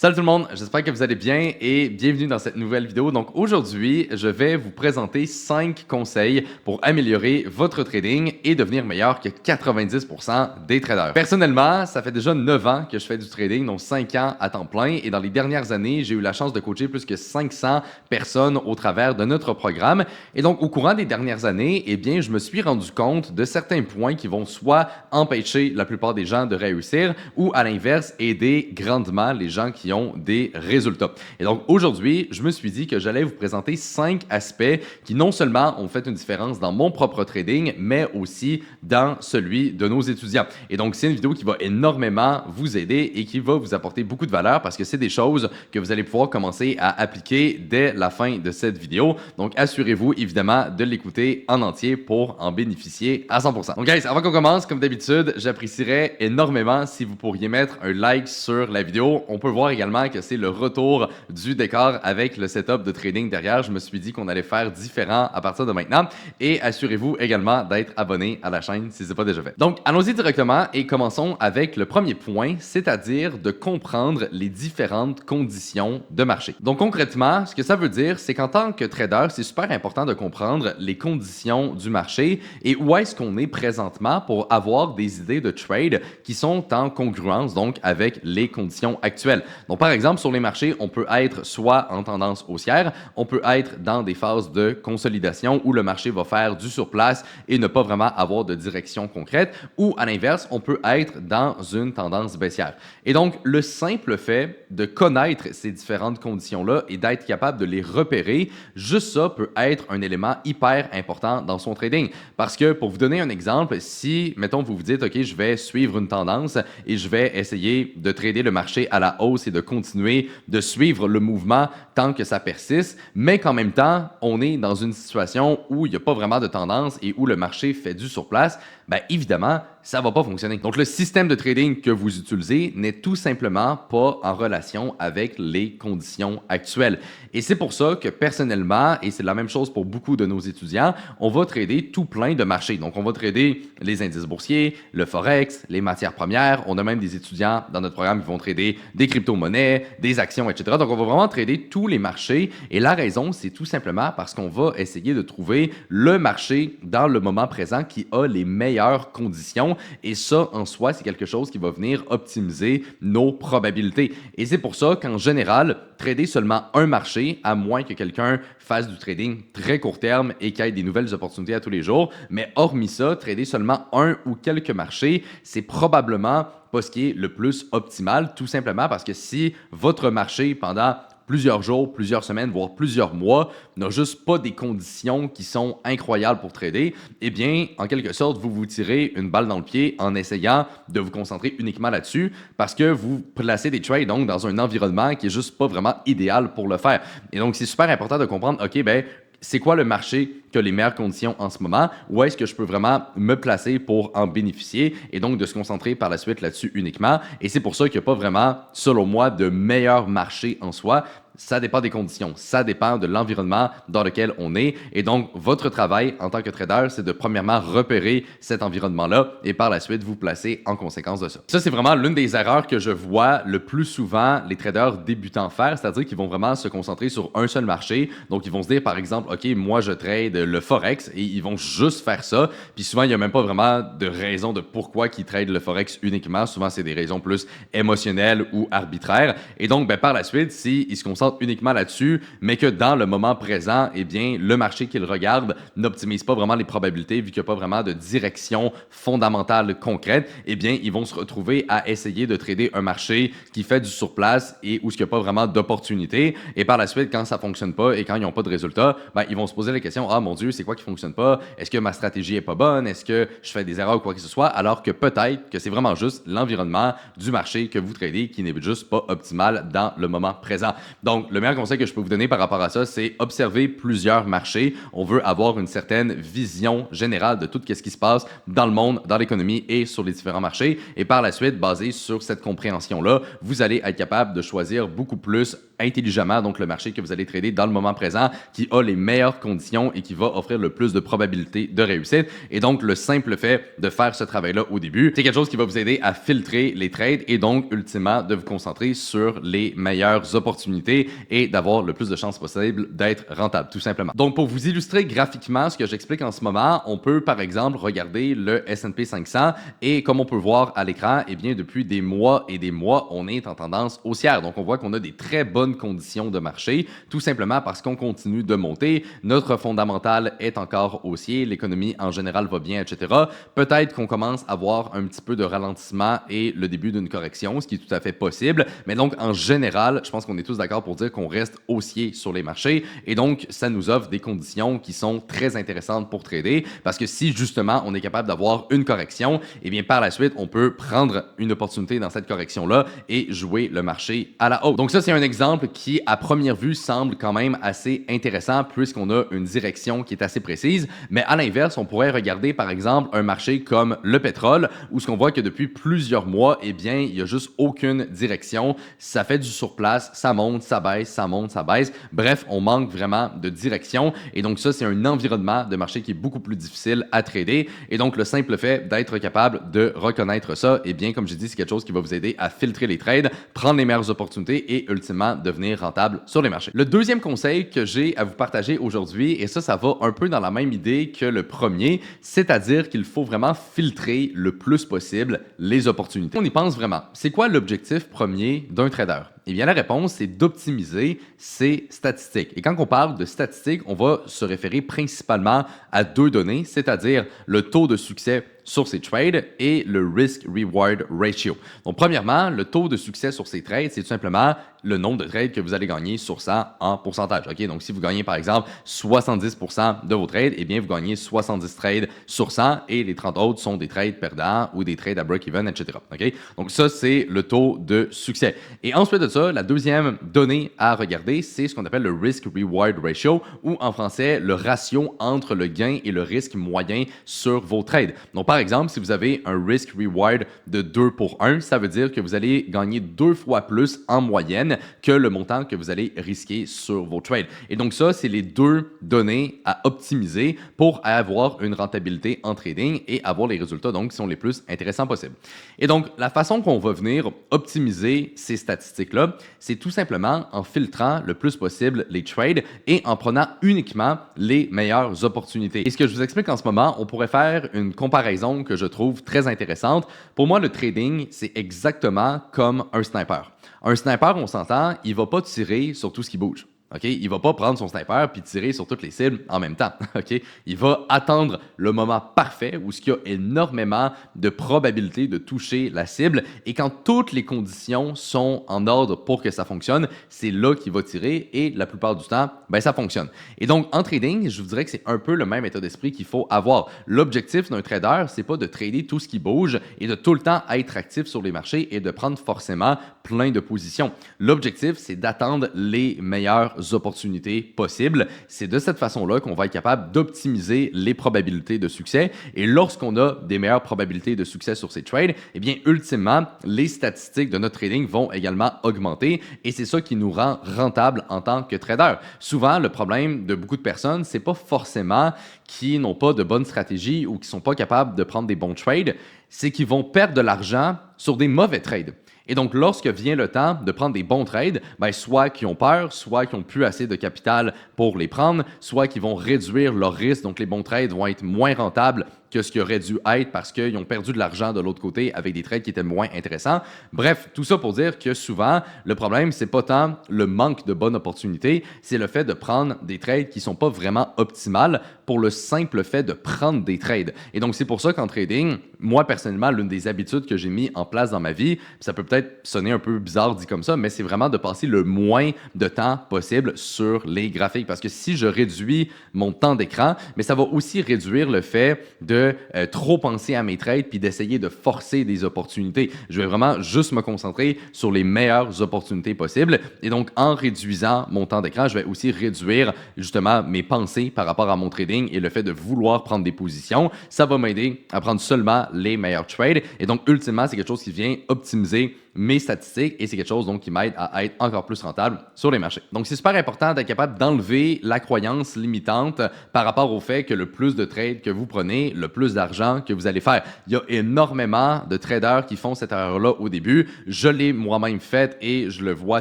Salut tout le monde, j'espère que vous allez bien et bienvenue dans cette nouvelle vidéo. Donc aujourd'hui, je vais vous présenter 5 conseils pour améliorer votre trading et devenir meilleur que 90% des traders. Personnellement, ça fait déjà 9 ans que je fais du trading, donc 5 ans à temps plein, et dans les dernières années, j'ai eu la chance de coacher plus que 500 personnes au travers de notre programme. Et donc au courant des dernières années, eh bien, je me suis rendu compte de certains points qui vont soit empêcher la plupart des gens de réussir ou à l'inverse aider grandement les gens qui ont des résultats. Et donc aujourd'hui, je me suis dit que j'allais vous présenter 5 aspects qui non seulement ont fait une différence dans mon propre trading, mais aussi dans celui de nos étudiants. Et donc c'est une vidéo qui va énormément vous aider et qui va vous apporter beaucoup de valeur parce que c'est des choses que vous allez pouvoir commencer à appliquer dès la fin de cette vidéo. Donc assurez-vous évidemment de l'écouter en entier pour en bénéficier à 100%. Donc guys, avant qu'on commence, comme d'habitude, j'apprécierais énormément si vous pourriez mettre un like sur la vidéo. On peut voir également que c'est le retour du décor avec le setup de trading derrière. Je me suis dit qu'on allait faire différent à partir de maintenant et assurez-vous également d'être abonné à la chaîne si ce n'est pas déjà fait. Donc, allons-y directement et commençons avec le premier point, c'est-à-dire de comprendre les différentes conditions de marché. Donc, concrètement, ce que ça veut dire, c'est qu'en tant que trader, c'est super important de comprendre les conditions du marché et où est-ce qu'on est présentement pour avoir des idées de trade qui sont en congruence donc avec les conditions actuelles. Donc, par exemple, sur les marchés, on peut être soit en tendance haussière, on peut être dans des phases de consolidation où le marché va faire du surplace et ne pas vraiment avoir de direction concrète, ou à l'inverse, on peut être dans une tendance baissière. Et donc, le simple fait de connaître ces différentes conditions-là et d'être capable de les repérer, juste ça peut être un élément hyper important dans son trading. Parce que, pour vous donner un exemple, si, mettons, vous vous dites, OK, je vais suivre une tendance et je vais essayer de trader le marché à la hausse et de continuer de suivre le mouvement tant que ça persiste, mais qu'en même temps, on est dans une situation où il n'y a pas vraiment de tendance et où le marché fait du surplace, bien évidemment, ça ne va pas fonctionner. Donc, le système de trading que vous utilisez n'est tout simplement pas en relation avec les conditions actuelles. Et c'est pour ça que personnellement, et c'est la même chose pour beaucoup de nos étudiants, on va trader tout plein de marchés. Donc, on va trader les indices boursiers, le forex, les matières premières. On a même des étudiants dans notre programme qui vont trader des crypto-monnaies, des actions, etc. Donc, on va vraiment trader tous les marchés. Et la raison, c'est tout simplement parce qu'on va essayer de trouver le marché dans le moment présent qui a les meilleures conditions. Et ça, en soi, c'est quelque chose qui va venir optimiser nos probabilités. Et c'est pour ça qu'en général, trader seulement un marché, à moins que quelqu'un fasse du trading très court terme et qu'il y ait des nouvelles opportunités à tous les jours. Mais hormis ça, trader seulement un ou quelques marchés, c'est probablement pas ce qui est le plus optimal, tout simplement parce que si votre marché pendant plusieurs jours, plusieurs semaines, voire plusieurs mois, n'a juste pas des conditions qui sont incroyables pour trader, eh bien, en quelque sorte, vous vous tirez une balle dans le pied en essayant de vous concentrer uniquement là-dessus parce que vous placez des trades donc dans un environnement qui est juste pas vraiment idéal pour le faire. Et donc, c'est super important de comprendre, OK, ben c'est quoi le marché qui a les meilleures conditions en ce moment? Où est-ce que je peux vraiment me placer pour en bénéficier et donc de se concentrer par la suite là-dessus uniquement? Et c'est pour ça qu'il n'y a pas vraiment, selon moi, de meilleur marché en soi. Ça dépend des conditions, ça dépend de l'environnement dans lequel on est. Et donc, votre travail en tant que trader, c'est de premièrement repérer cet environnement-là et par la suite vous placer en conséquence de ça. Ça, c'est vraiment l'une des erreurs que je vois le plus souvent les traders débutants faire, c'est-à-dire qu'ils vont vraiment se concentrer sur un seul marché. Donc, ils vont se dire, par exemple, OK, moi, je trade le Forex et ils vont juste faire ça. Puis souvent, il n'y a même pas vraiment de raison de pourquoi ils tradent le Forex uniquement. Souvent, c'est des raisons plus émotionnelles ou arbitraires. Et donc, ben, par la suite, s'ils se concentrent uniquement là-dessus, mais que dans le moment présent, eh bien, le marché qu'ils regardent n'optimise pas vraiment les probabilités vu qu'il n'y a pas vraiment de direction fondamentale concrète, eh bien, ils vont se retrouver à essayer de trader un marché qui fait du surplace et où il n'y a pas vraiment d'opportunité. Et par la suite, quand ça ne fonctionne pas et quand ils n'ont pas de résultats, ben, ils vont se poser la question, ah mon Dieu, c'est quoi qui ne fonctionne pas? Est-ce que ma stratégie n'est pas bonne? Est-ce que je fais des erreurs ou quoi que ce soit? Alors que peut-être que c'est vraiment juste l'environnement du marché que vous tradez qui n'est juste pas optimal dans le moment présent. Donc, donc, le meilleur conseil que je peux vous donner par rapport à ça, c'est observer plusieurs marchés. On veut avoir une certaine vision générale de tout ce qui se passe dans le monde, dans l'économie et sur les différents marchés. Et par la suite, basé sur cette compréhension-là, vous allez être capable de choisir beaucoup plus intelligemment donc le marché que vous allez trader dans le moment présent qui a les meilleures conditions et qui va offrir le plus de probabilités de réussite. Et donc, le simple fait de faire ce travail-là au début, c'est quelque chose qui va vous aider à filtrer les trades et donc, ultimement, de vous concentrer sur les meilleures opportunités et d'avoir le plus de chances possible d'être rentable, tout simplement. Donc, pour vous illustrer graphiquement ce que j'explique en ce moment, on peut, par exemple, regarder le S&P 500 et comme on peut voir à l'écran, eh bien, depuis des mois et des mois, on est en tendance haussière. Donc, on voit qu'on a des très bonnes conditions de marché, tout simplement parce qu'on continue de monter, notre fondamental est encore haussier, l'économie en général va bien, etc. Peut-être qu'on commence à voir un petit peu de ralentissement et le début d'une correction, ce qui est tout à fait possible, mais donc en général, je pense qu'on est tous d'accord pour dire qu'on reste haussier sur les marchés et donc ça nous offre des conditions qui sont très intéressantes pour trader parce que si justement on est capable d'avoir une correction, et bien par la suite, on peut prendre une opportunité dans cette correction-là et jouer le marché à la hausse. Donc ça, c'est un exemple qui, à première vue, semble quand même assez intéressant puisqu'on a une direction qui est assez précise. Mais à l'inverse, on pourrait regarder, par exemple, un marché comme le pétrole où ce qu'on voit que depuis plusieurs mois, eh bien, il n'y a juste aucune direction. Ça fait du surplace, ça monte, ça baisse, ça monte, ça baisse. Bref, on manque vraiment de direction. Et donc ça, c'est un environnement de marché qui est beaucoup plus difficile à trader. Et donc, le simple fait d'être capable de reconnaître ça, eh bien, comme j'ai dit, c'est quelque chose qui va vous aider à filtrer les trades, prendre les meilleures opportunités et ultimement devenir rentable sur les marchés. Le deuxième conseil que j'ai à vous partager aujourd'hui, et ça va un peu dans la même idée que le premier, c'est-à-dire qu'il faut vraiment filtrer le plus possible les opportunités. On y pense vraiment. C'est quoi l'objectif premier d'un trader? Eh bien, la réponse, c'est d'optimiser ses statistiques. Et quand on parle de statistiques, on va se référer principalement à deux données, c'est-à-dire le taux de succès sur ces trades et le risk-reward ratio. Donc, premièrement, le taux de succès sur ces trades, c'est tout simplement le nombre de trades que vous allez gagner sur ça en pourcentage. Okay? Donc, si vous gagnez, par exemple, 70% de vos trades, eh bien, vous gagnez 70 trades sur 100 et les 30 autres sont des trades perdants ou des trades à break-even, etc. Okay? Donc, ça, c'est le taux de succès. Et ensuite de ça, la deuxième donnée à regarder, c'est ce qu'on appelle le risk-reward ratio ou en français, le ratio entre le gain et le risque moyen sur vos trades. Donc, par exemple, si vous avez un risk-reward de 2 pour 1, ça veut dire que vous allez gagner 2 fois plus en moyenne que le montant que vous allez risquer sur vos trades. Et donc ça, c'est les deux données à optimiser pour avoir une rentabilité en trading et avoir les résultats donc qui sont les plus intéressants possibles. Et donc, la façon qu'on va venir optimiser ces statistiques-là, c'est tout simplement en filtrant le plus possible les trades et en prenant uniquement les meilleures opportunités. Et ce que je vous explique en ce moment, on pourrait faire une comparaison que je trouve très intéressante. Pour moi, le trading, c'est exactement comme un sniper. Un sniper, on s'entend, il ne va pas tirer sur tout ce qui bouge. Okay? Il ne va pas prendre son sniper puis tirer sur toutes les cibles en même temps. Okay? Il va attendre le moment parfait où il y a énormément de probabilité de toucher la cible et quand toutes les conditions sont en ordre pour que ça fonctionne, c'est là qu'il va tirer et la plupart du temps, ben, ça fonctionne. Et donc, en trading, je vous dirais que c'est un peu le même état d'esprit qu'il faut avoir. L'objectif d'un trader, c'est pas de trader tout ce qui bouge et de tout le temps être actif sur les marchés et de prendre forcément plein de positions. L'objectif, c'est d'attendre les meilleures opportunités possibles. C'est de cette façon-là qu'on va être capable d'optimiser les probabilités de succès. Et lorsqu'on a des meilleures probabilités de succès sur ces trades, eh bien, ultimement, les statistiques de notre trading vont également augmenter et c'est ça qui nous rend rentable en tant que trader. Souvent, le problème de beaucoup de personnes, c'est pas forcément qu'ils n'ont pas de bonne stratégie ou qu'ils sont pas capables de prendre des bons trades, c'est qu'ils vont perdre de l'argent sur des mauvais trades. Et donc, lorsque vient le temps de prendre des bons trades, ben, soit qu'ils ont peur, soit qu'ils n'ont plus assez de capital pour les prendre, soit qu'ils vont réduire leur risque, donc les bons trades vont être moins rentables que ce qui aurait dû être parce qu'ils ont perdu de l'argent de l'autre côté avec des trades qui étaient moins intéressants. Bref, tout ça pour dire que souvent, le problème, c'est pas tant le manque de bonnes opportunités, c'est le fait de prendre des trades qui sont pas vraiment optimales pour le simple fait de prendre des trades. Et donc, c'est pour ça qu'en trading, moi, personnellement, l'une des habitudes que j'ai mis en place dans ma vie, ça peut peut-être sonner un peu bizarre dit comme ça, mais c'est vraiment de passer le moins de temps possible sur les graphiques. Parce que si je réduis mon temps d'écran, mais ça va aussi réduire le fait de de trop penser à mes trades puis d'essayer de forcer des opportunités. Je vais vraiment juste me concentrer sur les meilleures opportunités possibles. Et donc, en réduisant mon temps d'écran, je vais aussi réduire justement mes pensées par rapport à mon trading et le fait de vouloir prendre des positions. Ça va m'aider à prendre seulement les meilleurs trades. Et donc, ultimement, c'est quelque chose qui vient optimiser mes statistiques et c'est quelque chose donc qui m'aide à être encore plus rentable sur les marchés. Donc, c'est super important d'être capable d'enlever la croyance limitante par rapport au fait que le plus de trades que vous prenez, le plus d'argent que vous allez faire. Il y a énormément de traders qui font cette erreur-là au début. Je l'ai moi-même faite et je le vois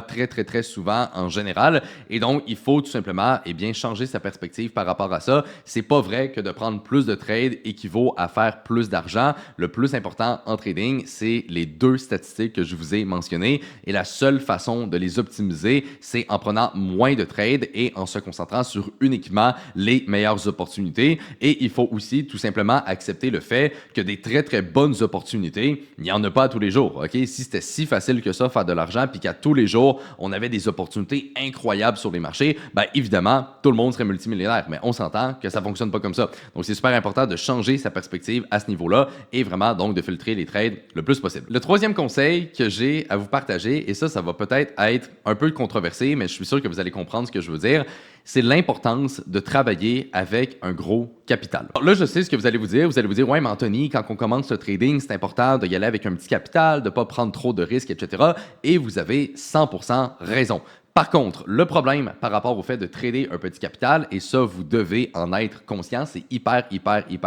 très souvent en général. Et donc, il faut tout simplement changer sa perspective par rapport à ça. C'est pas vrai que de prendre plus de trades équivaut à faire plus d'argent. Le plus important en trading, c'est les deux statistiques que je vous ai mentionnées. Et la seule façon de les optimiser, c'est en prenant moins de trades et en se concentrant sur uniquement les meilleures opportunités. Et il faut aussi tout simplement accepter le fait que des très bonnes opportunités, il n'y en a pas tous les jours. Ok? Si c'était si facile que ça, faire de l'argent, puis qu'à tous les jours, on avait des opportunités incroyables sur les marchés, bien évidemment, tout le monde serait multimillionnaire. Mais on s'entend que ça ne fonctionne pas comme ça. Donc, c'est super important de changer sa perspective à ce niveau-là et vraiment donc de filtrer les trades le plus possible. Le troisième conseil que j'ai à vous partager, et ça va peut-être être un peu controversé, mais je suis sûr que vous allez comprendre ce que je veux dire, c'est l'importance de travailler avec un gros capital. Alors là, je sais ce que vous allez vous dire. Vous allez vous dire, ouais, mais Anthony, quand on commence le trading, c'est important d'y aller avec un petit capital, de ne pas prendre trop de risques, etc. Et vous avez 100% raison. Par contre, le problème par rapport au fait de trader un petit capital, et ça, vous devez en être conscient, c'est hyper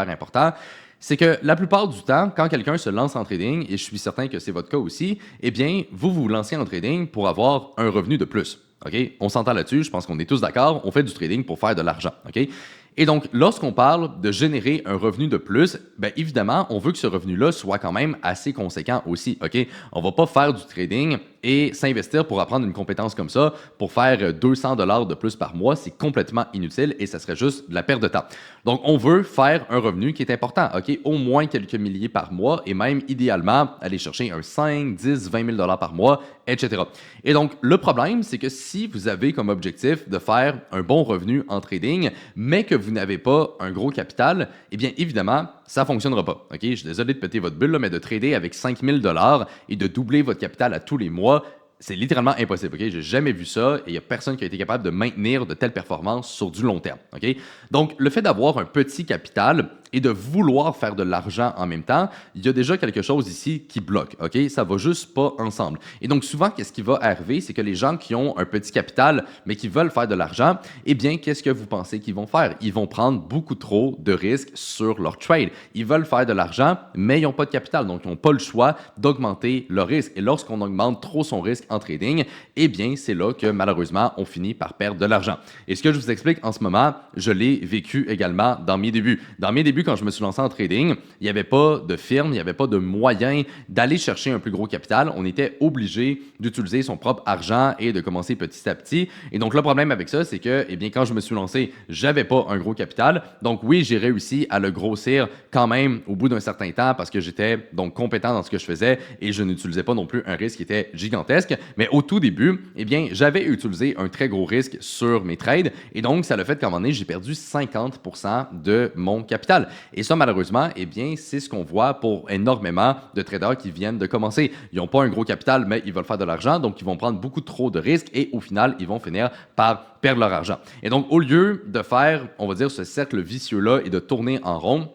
important, c'est que la plupart du temps, quand quelqu'un se lance en trading, et je suis certain que c'est votre cas aussi, eh bien, vous vous lancez en trading pour avoir un revenu de plus. OK? On s'entend là-dessus, je pense qu'on est tous d'accord, on fait du trading pour faire de l'argent. OK? Et donc, lorsqu'on parle de générer un revenu de plus, bien évidemment, on veut que ce revenu-là soit quand même assez conséquent aussi. OK? On ne va pas faire du trading et s'investir pour apprendre une compétence comme ça pour faire 200 $ de plus par mois. C'est complètement inutile et ça serait juste de la perte de temps. Donc, on veut faire un revenu qui est important. OK? Au moins quelques milliers par mois et même idéalement aller chercher un 5, 10, 20 000 $ par mois, etc. Et donc, le problème, c'est que si vous avez comme objectif de faire un bon revenu en trading, mais que vous n'avez pas un gros capital, eh bien, évidemment, ça ne fonctionnera pas. OK? Je suis désolé de péter votre bulle, là, mais de trader avec 5 000 $ et de doubler votre capital à tous les mois, c'est littéralement impossible. OK? J'ai jamais vu ça et il n'y a personne qui a été capable de maintenir de telles performances sur du long terme. OK? Donc, le fait d'avoir un petit capital et de vouloir faire de l'argent en même temps, il y a déjà quelque chose ici qui bloque. OK? Ça va juste pas ensemble. Et donc, souvent, qu'est-ce qui va arriver? C'est que les gens qui ont un petit capital, mais qui veulent faire de l'argent, eh bien, qu'est-ce que vous pensez qu'ils vont faire? Ils vont prendre beaucoup trop de risques sur leur trade. Ils veulent faire de l'argent, mais ils n'ont pas de capital. Donc, ils n'ont pas le choix d'augmenter leur risque. Et lorsqu'on augmente trop son risque en trading, eh bien, c'est là que malheureusement, on finit par perdre de l'argent. Et ce que je vous explique en ce moment, je l'ai vécu également dans mes débuts. Dans mes débuts, quand je me suis lancé en trading, il n'y avait pas de firme, il n'y avait pas de moyen d'aller chercher un plus gros capital. On était obligé d'utiliser son propre argent et de commencer petit à petit. Et donc, le problème avec ça, c'est que, eh bien, quand je me suis lancé, j'avais pas un gros capital. Donc, oui, j'ai réussi à le grossir quand même au bout d'un certain temps parce que j'étais donc compétent dans ce que je faisais et je n'utilisais pas non plus un risque qui était gigantesque. Mais au tout début, eh bien, j'avais utilisé un très gros risque sur mes trades et donc, ça l'a fait qu'à un moment donné, j'ai perdu 50% de mon capital. Et ça, malheureusement, eh bien, c'est ce qu'on voit pour énormément de traders qui viennent de commencer. Ils n'ont pas un gros capital, mais ils veulent faire de l'argent, donc ils vont prendre beaucoup trop de risques et au final, ils vont finir par perdre leur argent. Et donc, au lieu de faire, on va dire, ce cercle vicieux-là et de tourner en rond,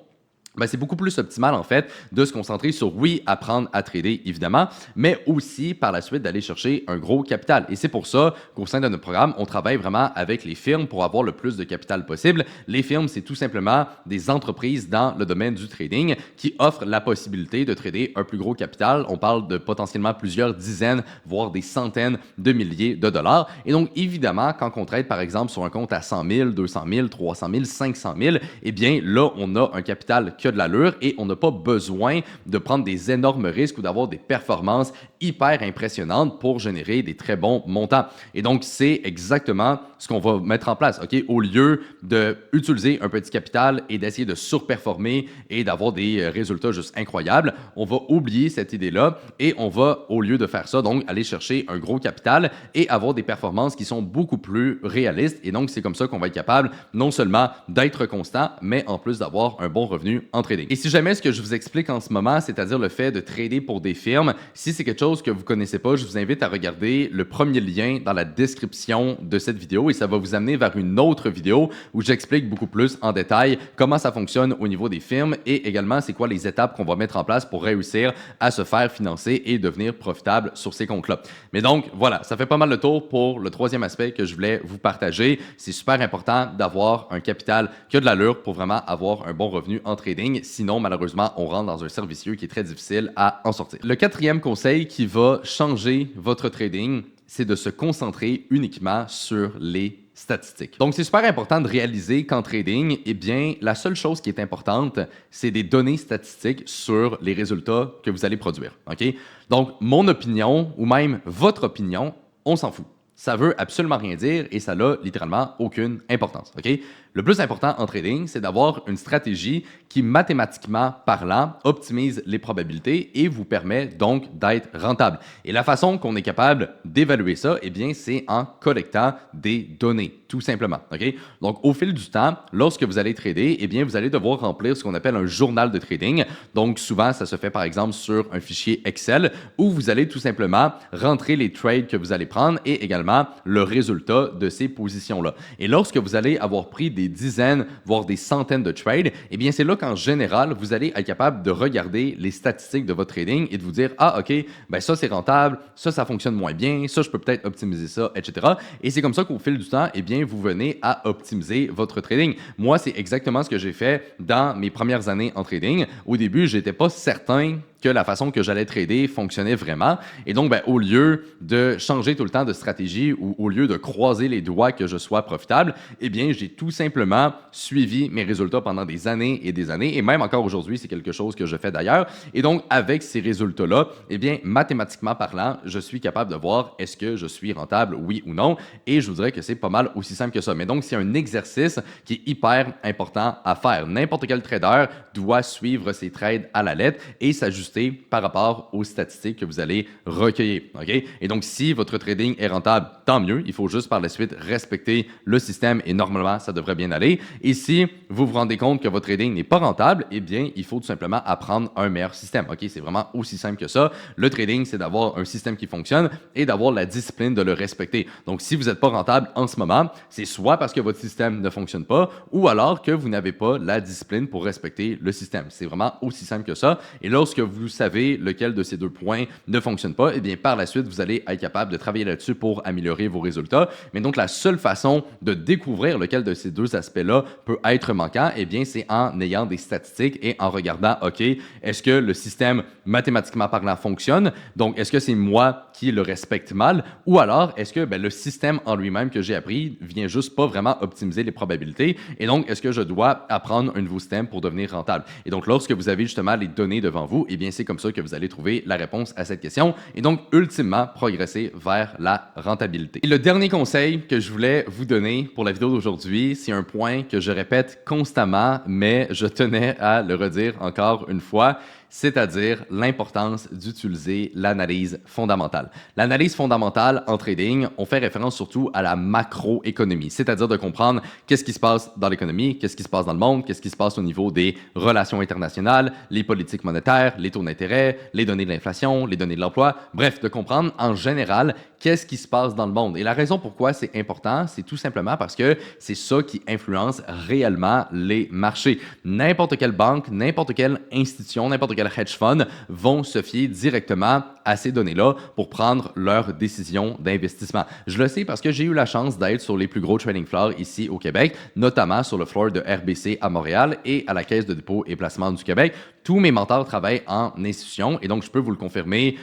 ben, c'est beaucoup plus optimal, en fait, de se concentrer sur, oui, apprendre à trader, évidemment, mais aussi, par la suite, d'aller chercher un gros capital. Et c'est pour ça qu'au sein de notre programme, on travaille vraiment avec les firmes pour avoir le plus de capital possible. Les firmes, c'est tout simplement des entreprises dans le domaine du trading qui offrent la possibilité de trader un plus gros capital. On parle de potentiellement plusieurs dizaines, voire des centaines de milliers de dollars. Et donc, évidemment, quand on trade, par exemple, sur un compte à 100 000, 200 000, 300 000, 500 000, eh bien, là, on a un capital qui a de l'allure et on n'a pas besoin de prendre des énormes risques ou d'avoir des performances hyper impressionnantes pour générer des très bons montants. Et donc, c'est exactement ce qu'on va mettre en place. OK? Au lieu d'utiliser un petit capital et d'essayer de surperformer et d'avoir des résultats juste incroyables, on va oublier cette idée-là et on va, au lieu de faire ça, donc aller chercher un gros capital et avoir des performances qui sont beaucoup plus réalistes. Et donc, c'est comme ça qu'on va être capable non seulement d'être constant, mais en plus d'avoir un bon revenu en en trading. Et si jamais ce que je vous explique en ce moment, c'est-à-dire le fait de trader pour des firmes, si c'est quelque chose que vous connaissez pas, je vous invite à regarder le premier lien dans la description de cette vidéo et ça va vous amener vers une autre vidéo où j'explique beaucoup plus en détail comment ça fonctionne au niveau des firmes et également c'est quoi les étapes qu'on va mettre en place pour réussir à se faire financer et devenir profitable sur ces comptes-là. Mais donc, voilà, ça fait pas mal le tour pour le troisième aspect que je voulais vous partager. C'est super important d'avoir un capital qui a de l'allure pour vraiment avoir un bon revenu en trading. Sinon, malheureusement, on rentre dans un cercle vicieux qui est très difficile à en sortir. Le quatrième conseil qui va changer votre trading, c'est de se concentrer uniquement sur les statistiques. Donc, c'est super important de réaliser qu'en trading, eh bien, la seule chose qui est importante, c'est des données statistiques sur les résultats que vous allez produire. OK? Donc, mon opinion ou même votre opinion, on s'en fout. Ça veut absolument rien dire et ça n'a littéralement aucune importance. OK? Le plus important en trading, c'est d'avoir une stratégie qui, mathématiquement parlant, optimise les probabilités et vous permet donc d'être rentable. Et la façon qu'on est capable d'évaluer ça, eh bien, c'est en collectant des données, tout simplement. OK? Donc, au fil du temps, lorsque vous allez trader, eh bien, vous allez devoir remplir ce qu'on appelle un journal de trading. Donc, souvent, ça se fait par exemple sur un fichier Excel où vous allez tout simplement rentrer les trades que vous allez prendre et également le résultat de ces positions-là. Et lorsque vous allez avoir pris des dizaines, voire des centaines de trades, eh bien, c'est là qu'en général, vous allez être capable de regarder les statistiques de votre trading et de vous dire, ah, OK, ben ça, c'est rentable, ça fonctionne moins bien, ça, je peux peut-être optimiser ça, etc. Et c'est comme ça qu'au fil du temps, eh bien, vous venez à optimiser votre trading. Moi, c'est exactement ce que j'ai fait dans mes premières années en trading. Au début, je n'étais pas certain que la façon que j'allais trader fonctionnait vraiment. Et donc, ben, au lieu de changer tout le temps de stratégie ou au lieu de croiser les doigts que je sois profitable, eh bien, j'ai tout simplement suivi mes résultats pendant des années et des années. Et même encore aujourd'hui, c'est quelque chose que je fais d'ailleurs. Et donc, avec ces résultats-là, eh bien, mathématiquement parlant, je suis capable de voir est-ce que je suis rentable, oui ou non. Et je vous dirais que c'est pas mal aussi simple que ça. Mais donc, c'est un exercice qui est hyper important à faire. N'importe quel trader doit suivre ses trades à la lettre et s'ajuster par rapport aux statistiques que vous allez recueillir. OK? Et donc, si votre trading est rentable, tant mieux. Il faut juste par la suite respecter le système et normalement, ça devrait bien aller. Et si vous vous rendez compte que votre trading n'est pas rentable, eh bien, il faut tout simplement apprendre un meilleur système. OK? C'est vraiment aussi simple que ça. Le trading, c'est d'avoir un système qui fonctionne et d'avoir la discipline de le respecter. Donc, si vous n'êtes pas rentable en ce moment, c'est soit parce que votre système ne fonctionne pas ou alors que vous n'avez pas la discipline pour respecter le système. C'est vraiment aussi simple que ça. Et lorsque vous savez lequel de ces deux points ne fonctionne pas, eh bien, par la suite, vous allez être capable de travailler là-dessus pour améliorer vos résultats. Mais donc, la seule façon de découvrir lequel de ces deux aspects-là peut être manquant, eh bien, c'est en ayant des statistiques et en regardant, OK, est-ce que le système mathématiquement parlant fonctionne? Donc, est-ce que c'est moi qui le respecte mal? Ou alors, est-ce que le système en lui-même que j'ai appris vient juste pas vraiment optimiser les probabilités? Et donc, est-ce que je dois apprendre un nouveau système pour devenir rentable? Et donc, lorsque vous avez justement les données devant vous, eh bien, c'est comme ça que vous allez trouver la réponse à cette question et donc, ultimement, progresser vers la rentabilité. Et le dernier conseil que je voulais vous donner pour la vidéo d'aujourd'hui, c'est un point que je répète constamment, mais je tenais à le redire encore une fois, c'est-à-dire l'importance d'utiliser l'analyse fondamentale. L'analyse fondamentale en trading, on fait référence surtout à la macroéconomie, c'est-à-dire de comprendre qu'est-ce qui se passe dans l'économie, qu'est-ce qui se passe dans le monde, qu'est-ce qui se passe au niveau des relations internationales, les politiques monétaires, les taux d'intérêt, les données de l'inflation, les données de l'emploi, bref, de comprendre en général qu'est-ce qui se passe dans le monde. Et la raison pourquoi c'est important, c'est tout simplement parce que c'est ça qui influence réellement les marchés. N'importe quelle banque, n'importe quelle institution, n'importe quel hedge fund vont se fier directement à ces données-là pour prendre leurs décisions d'investissement. Je le sais parce que j'ai eu la chance d'être sur les plus gros trading floors ici au Québec, notamment sur le floor de RBC à Montréal et à la Caisse de dépôt et placement du Québec. Tous mes mentors travaillent en institution et donc je peux vous le confirmer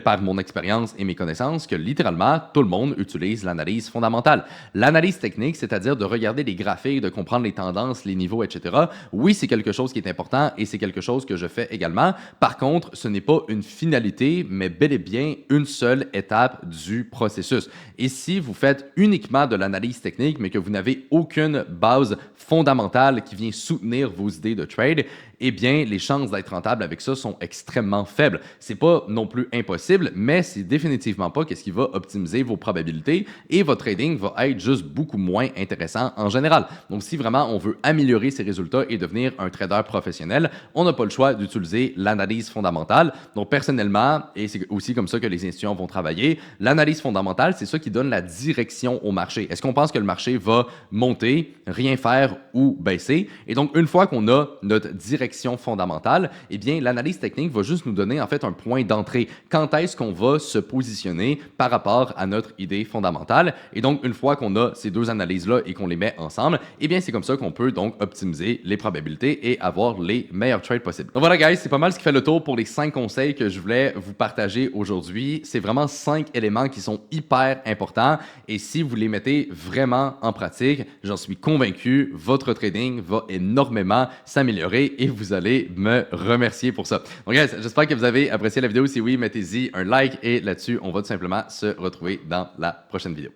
par mon expérience et mes connaissances que littéralement tout le monde utilise l'analyse fondamentale. L'analyse technique, c'est-à-dire de regarder les graphiques, de comprendre les tendances, les niveaux, etc. Oui, c'est quelque chose qui est important et c'est quelque chose que je fais également. Par contre, ce n'est pas une finalité, mais bel et bien une seule étape du processus. Et si vous faites uniquement de l'analyse technique, mais que vous n'avez aucune base fondamentale qui vient soutenir vos idées de trade, eh bien, les chances d'être rentable avec ça sont extrêmement faibles. C'est pas non plus impossible, mais c'est définitivement pas ce qui va optimiser vos probabilités et votre trading va être juste beaucoup moins intéressant en général. Donc, si vraiment on veut améliorer ses résultats et devenir un trader professionnel, on n'a pas le choix d'utiliser l'analyse fondamentale. Donc, personnellement, et c'est aussi comme ça que les institutions vont travailler, l'analyse fondamentale, c'est ça qui donne la direction au marché. Est-ce qu'on pense que le marché va monter, rien faire ou baisser? Et donc, une fois qu'on a notre direction fondamentale, eh bien, l'analyse technique va juste nous donner en fait un point d'entrée. Quand est-ce qu'on va se positionner par rapport à notre idée fondamentale? Et donc, une fois qu'on a ces deux analyses-là et qu'on les met ensemble, eh bien, c'est comme ça qu'on peut donc optimiser les probabilités et avoir les meilleurs trades possibles. Donc voilà, guys, c'est pas mal ce qui fait le tour pour les 5 conseils que je voulais vous partager aujourd'hui. C'est vraiment 5 éléments qui sont hyper importants et si vous les mettez vraiment en pratique, j'en suis convaincu, votre trading va énormément s'améliorer et vous allez me remercier pour ça. Donc, guys, j'espère que vous avez apprécié la vidéo. Si oui, mettez-y un like et là-dessus, on va tout simplement se retrouver dans la prochaine vidéo.